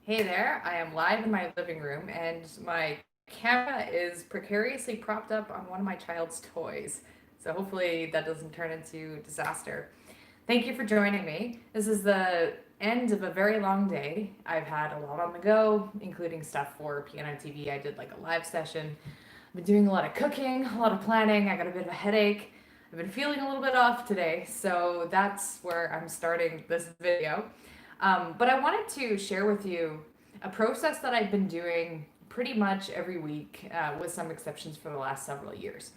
Hey there, I am live in my living room and my camera is precariously propped up on one of my child's toys. So hopefully that doesn't turn into disaster. Thank you for joining me. This is the end of a very long day. I've had a lot on the go, including stuff for Piano TV. I did like a live session. I've been doing a lot of cooking, a lot of planning. I got a bit of a headache. I've been feeling a little bit off today, so that's where I'm starting this video. But I wanted to share with you a process that I've been doing pretty much every week, with some exceptions for the last several years.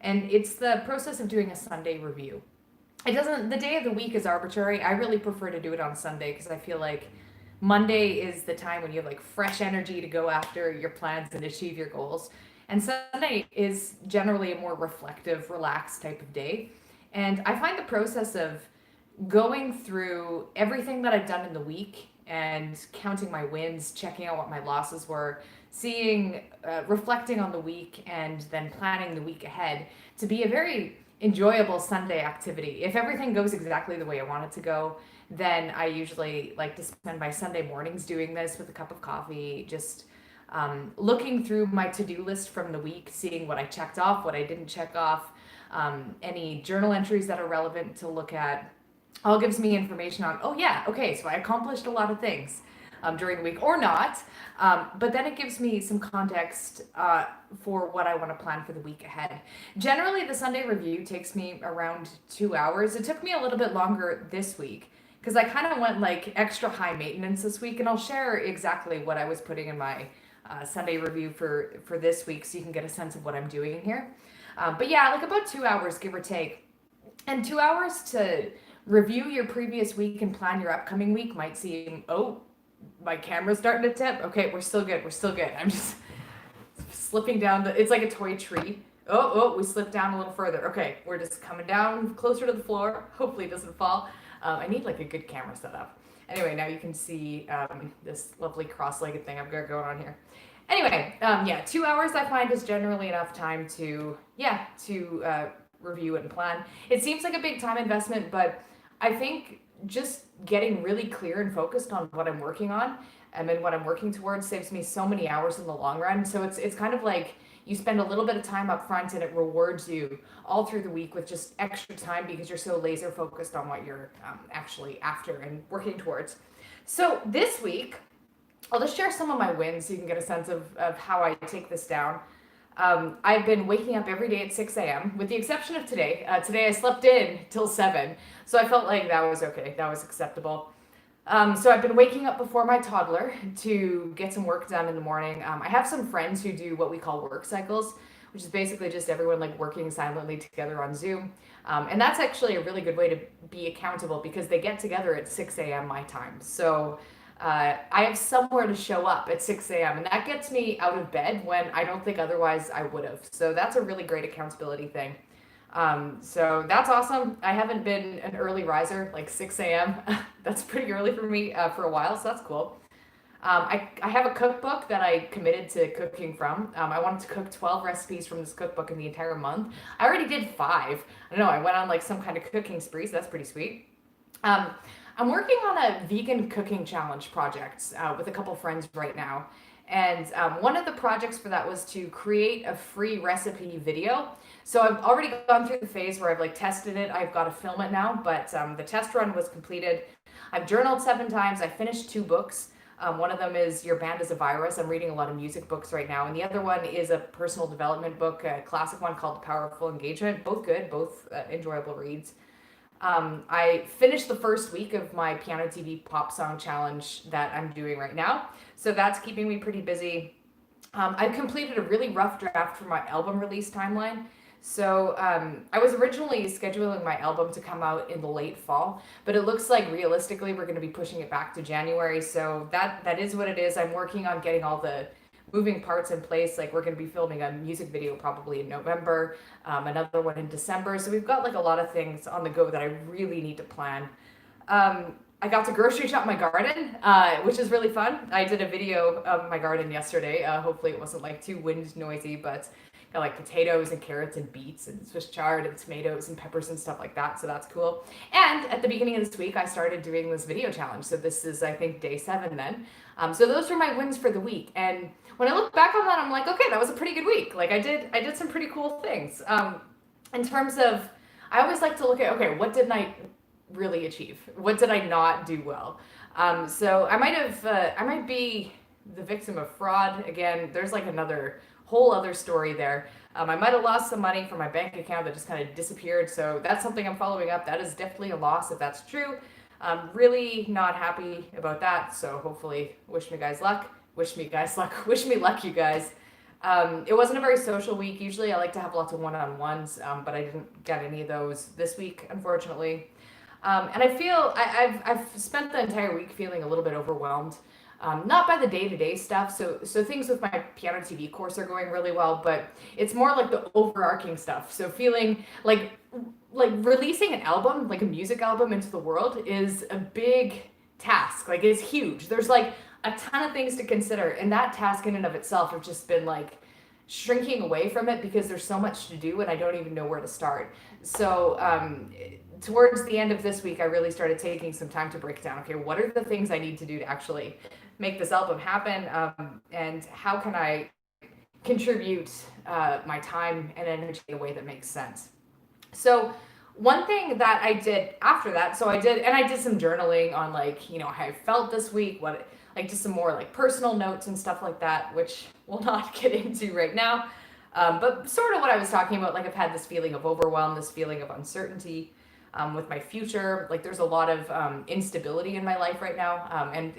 And it's the process of doing a Sunday review. It doesn't, the day of the week is arbitrary. I really prefer to do it on Sunday because I feel like Monday is the time when you have like fresh energy to go after your plans and achieve your goals. And Sunday is generally a more reflective, relaxed type of day. And I find the process of going through everything that I've done in the week and counting my wins, checking out what my losses were, reflecting on the week, and then planning the week ahead to be a very enjoyable Sunday activity. If everything goes exactly the way I want it to go, then I usually like to spend my Sunday mornings doing this with a cup of coffee, just looking through my to-do list from the week, seeing what I checked off, what I didn't check off, any journal entries that are relevant to look at. All gives me information on, oh yeah, okay, so I accomplished a lot of things during the week or not. But then it gives me some context for what I want to plan for the week ahead. Generally, the Sunday review takes me around 2 hours. It took me a little bit longer this week because I kind of went like extra high maintenance this week, and I'll share exactly what I was putting in my Sunday review for this week so you can get a sense of what I'm doing here. But yeah, like about 2 hours, give or take. And 2 hours to review your previous week and plan your upcoming week might seem, oh, my camera's starting to tip. Okay, we're still good. We're still good. I'm just slipping down it's like a toy tree. Oh, we slipped down a little further. Okay, we're just coming down closer to the floor. Hopefully it doesn't fall. I need like a good camera setup. Anyway, now you can see this lovely cross-legged thing I've got going on here. Anyway, yeah, 2 hours I find is generally enough time to review and plan. It seems like a big time investment, but I think just getting really clear and focused on what I'm working on and what I'm working towards saves me so many hours in the long run. So it's kind of like you spend a little bit of time up front and it rewards you all through the week with just extra time because you're so laser focused on what you're actually after and working towards. So this week, I'll just share some of my wins so you can get a sense of how I take this down. I've been waking up every day at 6 a.m., with the exception of today. Today I slept in till 7, so I felt like that was okay. That was acceptable. So I've been waking up before my toddler to get some work done in the morning. I have some friends who do what we call work cycles, which is basically just everyone like working silently together on Zoom. And that's actually a really good way to be accountable because they get together at 6 a.m. my time. So I have somewhere to show up at 6 a.m. and that gets me out of bed when I don't think otherwise I would have. So that's a really great accountability thing. So that's awesome. I haven't been an early riser, like 6 a.m. That's pretty early for me for a while, so that's cool. I have a cookbook that I committed to cooking from. I wanted to cook 12 recipes from this cookbook in the entire month. I already did 5. I don't know, I went on like some kind of cooking spree, so that's pretty sweet. I'm working on a vegan cooking challenge project with a couple friends right now. And one of the projects for that was to create a free recipe video. So I've already gone through the phase where I've like tested it. I've got to film it now, but the test run was completed. I've journaled 7 times. I finished 2 books. One of them is Your Band is a Virus. I'm reading a lot of music books right now. And the other one is a personal development book, a classic one called Powerful Engagement. Both good, both enjoyable reads. I finished the first week of my Piano TV pop song challenge that I'm doing right now. So that's keeping me pretty busy. I've completed a really rough draft for my album release timeline. So I was originally scheduling my album to come out in the late fall, but it looks like realistically we're going to be pushing it back to January. So that is what it is. I'm working on getting all the moving parts in place. Like we're going to be filming a music video probably in November, another one in December. So we've got like a lot of things on the go that I really need to plan. I got to grocery shop my garden, which is really fun. I did a video of my garden yesterday. Hopefully it wasn't like too wind noisy, but like potatoes and carrots and beets and Swiss chard and tomatoes and peppers and stuff like that. So that's cool. And at the beginning of this week, I started doing this video challenge. So this is, I think, day 7 then. So those are my wins for the week. And when I look back on that, I'm like, okay, that was a pretty good week. Like I did some pretty cool things. In terms of, I always like to look at, okay, what didn't I really achieve? What did I not do well? So I might be the victim of fraud again. There's like another whole other story there. I might have lost some money from my bank account that just kind of disappeared. So that's something I'm following up. That is definitely a loss if that's true. I'm really not happy about that. So hopefully, wish me guys luck. Wish me guys luck. Wish me luck, you guys. It wasn't a very social week. Usually I like to have lots of one-on-ones, but I didn't get any of those this week, unfortunately. And I feel I've spent the entire week feeling a little bit overwhelmed. Not by the day-to-day stuff. So things with my piano TV course are going really well, but it's more like the overarching stuff. So feeling like releasing an album, like a music album into the world is a big task. Like it's huge. There's like a ton of things to consider, and that task in and of itself have just been like shrinking away from it because there's so much to do and I don't even know where to start. So towards the end of this week, I really started taking some time to break down, okay, what are the things I need to do to actually make this album happen, and how can I contribute my time and energy in a way that makes sense. So one thing that I did after that, so I did some journaling on like, you know, how I felt this week, what, like just some more like personal notes and stuff like that, which we'll not get into right now. But sort of what I was talking about, like I've had this feeling of overwhelm, this feeling of uncertainty with my future. Like there's a lot of instability in my life right now. And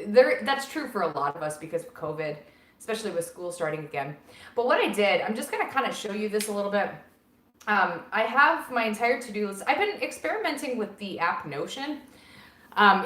that's true for a lot of us because of COVID, especially with school starting again. But what I did, I'm just gonna kind of show you this a little bit. I have my entire to-do list. I've been experimenting with the app Notion.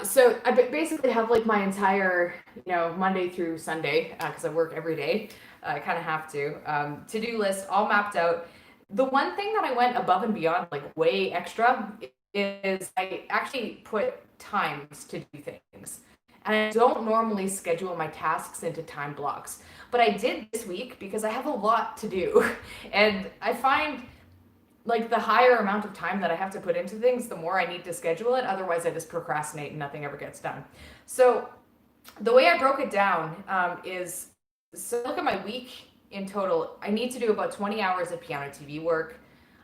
So I basically have like my entire, you know, Monday through Sunday, because I work every day. I kind of have to-do list all mapped out. The one thing that I went above and beyond, like way extra, is I actually put times to do things. And I don't normally schedule my tasks into time blocks, but I did this week because I have a lot to do. And I find like the higher amount of time that I have to put into things, the more I need to schedule it. Otherwise, I just procrastinate and nothing ever gets done. So the way I broke it down is, so look at my week in total. I need to do about 20 hours of piano TV work.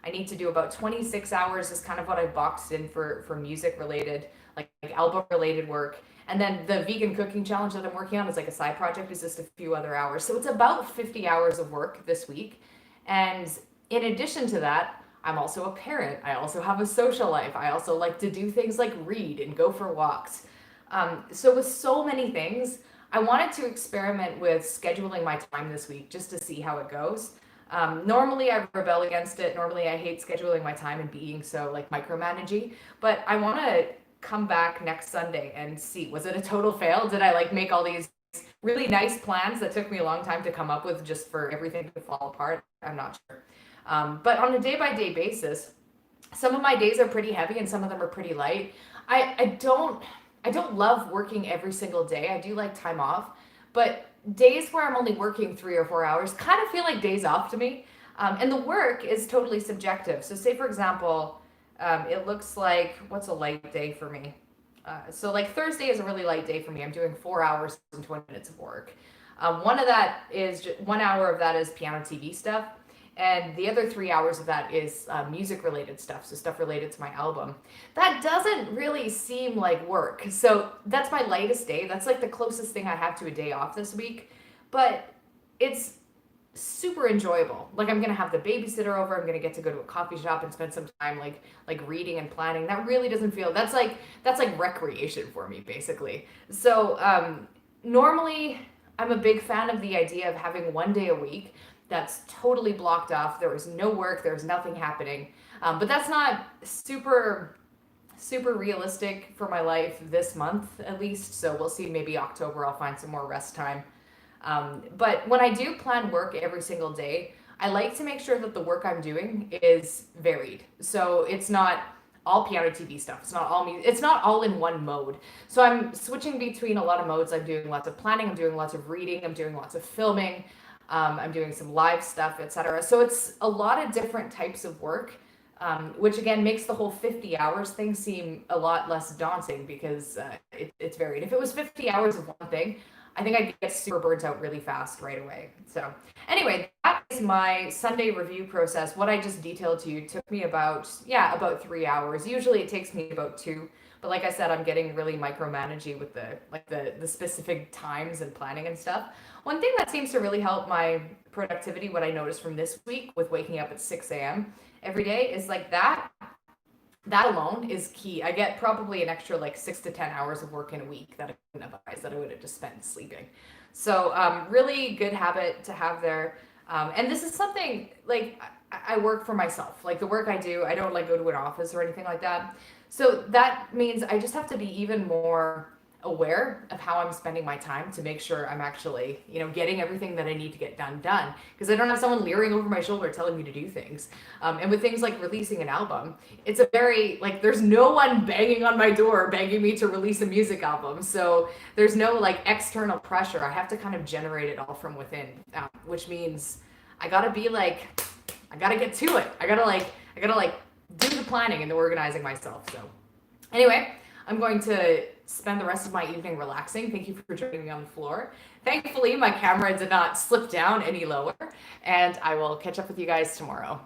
I need to do about 26 hours is kind of what I boxed in for music related, like album related work. And then the vegan cooking challenge that I'm working on is like a side project, is just a few other hours. So it's about 50 hours of work this week. And in addition to that, I'm also a parent. I also have a social life. I also like to do things like read and go for walks. So with so many things, I wanted to experiment with scheduling my time this week just to see how it goes. Normally I rebel against it. Normally I hate scheduling my time and being so like micromanaging, but I want to come back next Sunday and see, was it a total fail? Did I like make all these really nice plans that took me a long time to come up with just for everything to fall apart? I'm not sure. But on a day-by-day basis, some of my days are pretty heavy and some of them are pretty light. I don't love working every single day. I do like time off, but days where I'm only working 3 or 4 hours kind of feel like days off to me. And the work is totally subjective. So say, for example, it looks like, what's a light day for me? So like Thursday is a really light day for me. I'm doing 4 hours and 20 minutes of work. One of that is 1 hour of that is piano TV stuff. And the other 3 hours of that is music related stuff. So stuff related to my album. That doesn't really seem like work. So that's my lightest day. That's like the closest thing I have to a day off this week. But it's super enjoyable. Like I'm gonna have the babysitter over. I'm gonna get to go to a coffee shop and spend some time like reading and planning. That really doesn't feel, that's like recreation for me basically. So normally I'm a big fan of the idea of having 1 day a week that's totally blocked off. There was no work, there was nothing happening. But that's not super realistic for my life this month, at least. So we'll see, maybe October I'll find some more rest time. But when I do plan work every single day, I like to make sure that the work I'm doing is varied. So it's not all piano TV stuff. It's not all music. It's not all in one mode. So I'm switching between a lot of modes. I'm doing lots of planning. I'm doing lots of reading. I'm doing lots of filming. I'm doing some live stuff, etc. So it's a lot of different types of work, which again makes the whole 50 hours thing seem a lot less daunting because it's varied. If it was 50 hours of one thing, I think I'd get super burnt out really fast right away. So anyway, that is my Sunday review process. What I just detailed to you took me about 3 hours. Usually it takes me about two. But like I said, I'm getting really micromanagey with the specific times and planning and stuff. One thing that seems to really help my productivity, what I noticed from this week with waking up at 6 a.m. every day, is like that alone is key. I get probably an extra like 6 to 10 hours of work in a week that I couldn't have otherwise, that I would have just spent sleeping. So really good habit to have there. And this is something like I work for myself. Like the work I do, I don't like go to an office or anything like that. So that means I just have to be even more aware of how I'm spending my time to make sure I'm actually, getting everything that I need to get done. Because I don't have someone leering over my shoulder telling me to do things. And with things like releasing an album, it's a very, like, there's no one banging on my door begging me to release a music album. So there's no, like, external pressure. I have to kind of generate it all from within, which means I gotta be like, I gotta get to it. I gotta do the planning and the organizing myself. So anyway, I'm going to spend the rest of my evening relaxing. Thank you for joining me on the floor. Thankfully, my camera did not slip down any lower, and I will catch up with you guys tomorrow.